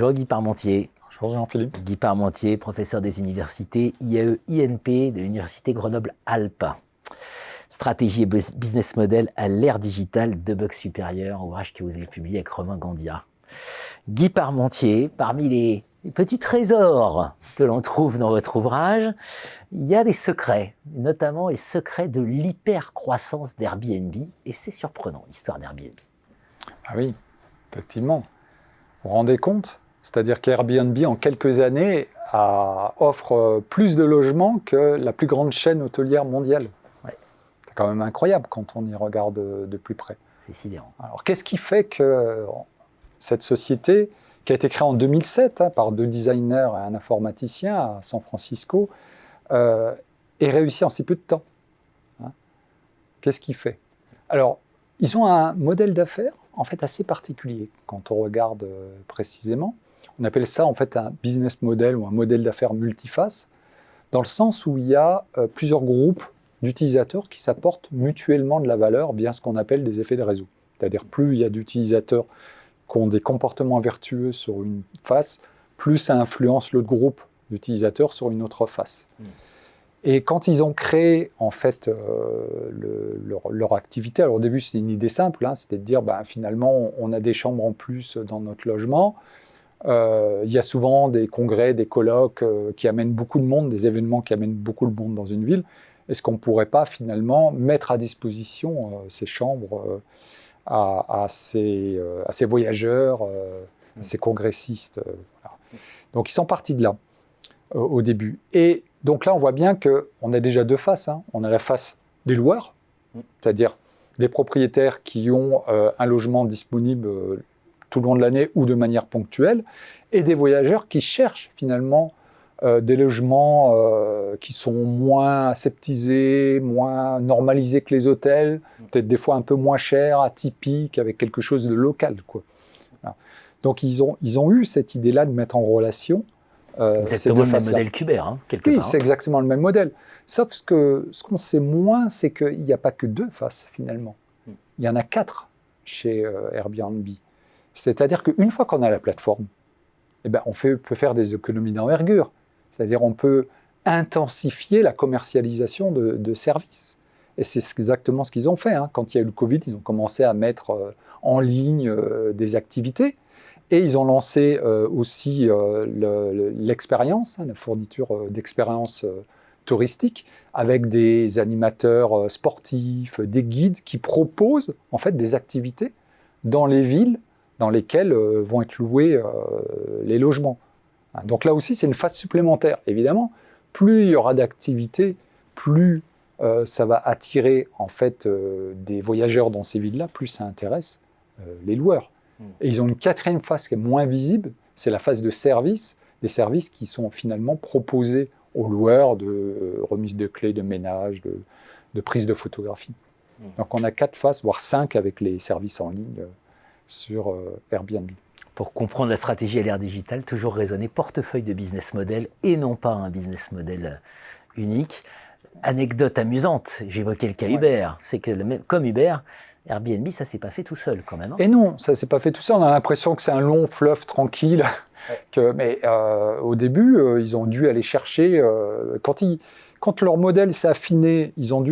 Bonjour Guy Parmentier. Bonjour Jean-Philippe. Guy Parmentier, professeur des universités IAE-INP de l'Université Grenoble-Alpes. Stratégie et business model à l'ère digitale, 2 bugs supérieurs, ouvrage que vous avez publié avec Romain Gandia. Guy Parmentier, parmi les petits trésors que l'on trouve dans votre ouvrage, il y a des secrets, notamment les secrets de l'hypercroissance d'Airbnb. Et c'est surprenant, l'histoire d'Airbnb. Ah oui, effectivement. Vous vous rendez compte ? C'est-à-dire qu'Airbnb, en quelques années, offre plus de logements que la plus grande chaîne hôtelière mondiale. Ouais. C'est quand même incroyable quand on y regarde de plus près. C'est sidérant. Alors, qu'est-ce qui fait que cette société, qui a été créée en 2007 par 2 designers et un informaticien à San Francisco, ait réussi en si peu de temps ? Qu'est-ce qui fait ? Alors, ils ont un modèle d'affaires en fait assez particulier quand on regarde précisément. On appelle ça en fait un business model ou un modèle d'affaires multiface, dans le sens où il y a plusieurs groupes d'utilisateurs qui s'apportent mutuellement de la valeur via ce qu'on appelle des effets de réseau. C'est-à-dire plus il y a d'utilisateurs qui ont des comportements vertueux sur une face, plus ça influence l'autre groupe d'utilisateurs sur une autre face. Et quand ils ont créé en fait leur activité, alors au début c'était une idée simple, c'était de dire finalement on a des chambres en plus dans notre logement. Il y a souvent des congrès, des colloques qui amènent beaucoup de monde, des événements qui amènent beaucoup de monde dans une ville. Est-ce qu'on ne pourrait pas finalement mettre à disposition ces chambres à ces voyageurs, à ces congressistes voilà. Donc ils sont partis de là au début. Et donc là, on voit bien qu'on a déjà 2 faces. On a la face des loueurs, c'est-à-dire des propriétaires qui ont un logement disponible tout le long de l'année ou de manière ponctuelle, et des voyageurs qui cherchent finalement des logements qui sont moins aseptisés, moins normalisés que les hôtels, peut-être des fois un peu moins chers, atypiques, avec quelque chose de local, quoi. Voilà. Donc ils ont eu cette idée-là de mettre en relation exactement le même modèle qu'Uber, quelque part. Oui, c'est exactement le même modèle. Sauf ce qu'on sait moins, c'est qu'il n'y a pas que 2 faces, finalement. Il y en a 4 chez Airbnb. C'est-à-dire qu'une fois qu'on a la plateforme, on peut faire des économies d'envergure. C'est-à-dire on peut intensifier la commercialisation de services. Et c'est exactement ce qu'ils ont fait. Quand il y a eu le Covid, ils ont commencé à mettre en ligne des activités. Et ils ont lancé aussi l'expérience, la fourniture d'expériences touristiques, avec des animateurs sportifs, des guides qui proposent en fait des activités dans les villes dans lesquelles vont être loués les logements. Donc là aussi, c'est une phase supplémentaire. Évidemment, plus il y aura d'activités, plus ça va attirer en fait des voyageurs dans ces villes-là, plus ça intéresse les loueurs. Et ils ont une 4e phase qui est moins visible, c'est la phase de service, des services qui sont finalement proposés aux loueurs de remise de clés, de ménage, de prise de photographie. Donc on a 4 phases, voire 5 avec les services en ligne sur Airbnb. Pour comprendre la stratégie à l'ère digitale, toujours raisonner portefeuille de business model et non pas un business model unique. Anecdote amusante, j'évoquais le cas Uber, c'est que comme Uber, Airbnb, ça ne s'est pas fait tout seul quand même. Et non, ça ne s'est pas fait tout seul. On a l'impression que c'est un long fleuve tranquille. Mais au début, ils ont dû aller chercher... Quand leur modèle s'est affiné, ils ont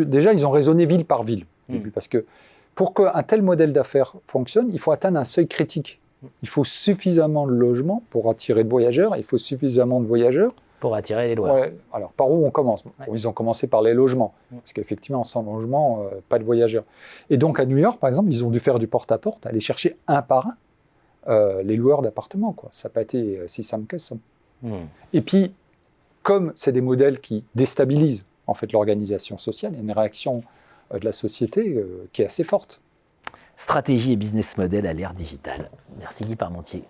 raisonné ville par ville. Au début, parce que pour qu'un tel modèle d'affaires fonctionne, il faut atteindre un seuil critique. Il faut suffisamment de logements pour attirer de voyageurs. Il faut suffisamment de voyageurs pour attirer les loueurs. Ouais. Alors, par où on commence ? Ils ont commencé par les logements, parce qu'effectivement, sans logement, pas de voyageurs. Et donc, à New York, par exemple, ils ont dû faire du porte-à-porte, aller chercher un par un les loueurs d'appartements. Ça n'a pas été si simple que ça. Et puis, comme c'est des modèles qui déstabilisent en fait, l'organisation sociale, il y a une réaction de la société qui est assez forte. Stratégie et business model à l'ère digitale. Merci Guy Parmentier.